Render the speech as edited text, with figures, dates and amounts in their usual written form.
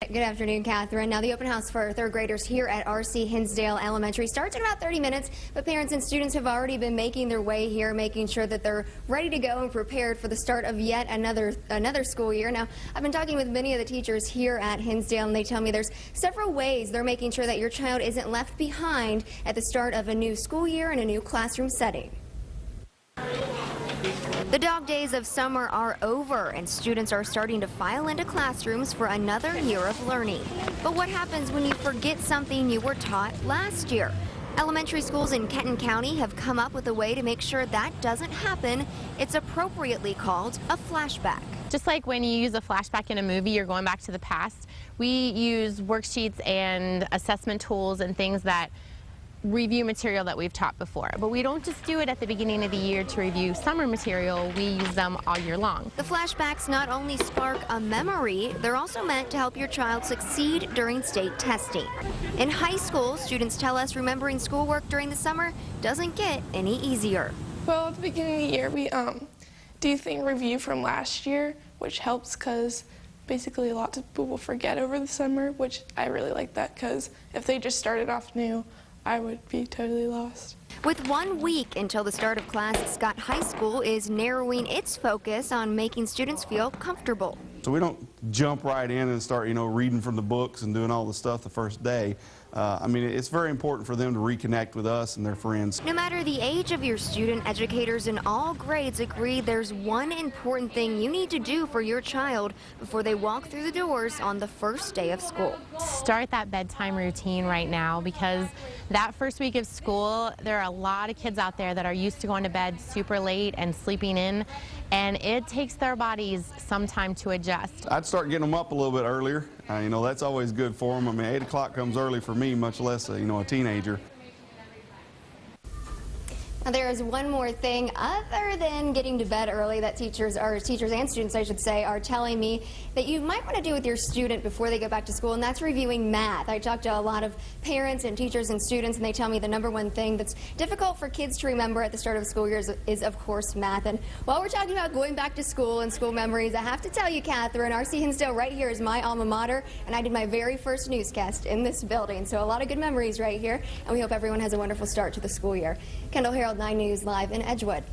Good afternoon, Catherine. Now, the open house for third graders here at RC Hinsdale Elementary starts in about 30 minutes, but parents and students have already been making their way here, making sure that they're ready to go and prepared for the start of yet another school year. Now, I've been talking with many of the teachers here at Hinsdale, and they tell me there's several ways they're making sure that your child isn't left behind at the start of a new school year and a new classroom setting. The dog days of summer are over, and students are starting to file into classrooms for another year of learning. But what happens when you forget something you were taught last year? Elementary schools in Kenton County have come up with a way to make sure that doesn't happen. It's appropriately called a flashback. Just like when you use a flashback in a movie, you're going back to the past. We use worksheets and assessment tools and things that review material that we've taught before. But we don't just do it at the beginning of the year to review summer material, we use them all year long. The flashbacks not only spark a memory, they're also meant to help your child succeed during state testing. In high school, students tell us remembering schoolwork during the summer doesn't get any easier. Well, at the beginning of the year, we do thing review from last year, which helps because basically lots of people forget over the summer, which I really like that because if they just started off new, I would be totally lost. With 1 week until the start of class, Scott High School is narrowing its focus on making students feel comfortable. So we don't jump right in and start, reading from the books and doing all the stuff the first day. It's very important for them to reconnect with us and their friends. No matter the age of your student, educators in all grades agree there's one important thing you need to do for your child before they walk through the doors on the first day of school. Start that bedtime routine right now, because that first week of school, there are a lot of kids out there that are used to going to bed super late and sleeping in, and it takes their bodies some time to adjust. I'd start getting them up a little bit earlier. That's always good for them. 8 o'clock comes early for me, much less a teenager. Now, there is one more thing other than getting to bed early that teachers and students, I should say, are telling me that you might want to do with your student before they go back to school, and that's reviewing math. I talked to a lot of parents and teachers and students, and they tell me the number one thing that's difficult for kids to remember at the start of the school year is of course, math. And while we're talking about going back to school and school memories, I have to tell you, Catherine, RC Hinsdale right here is my alma mater, and I did my very first newscast in this building. So a lot of good memories right here, and we hope everyone has a wonderful start to the school year. Kendall Harold, 9 News Live in Edgewood.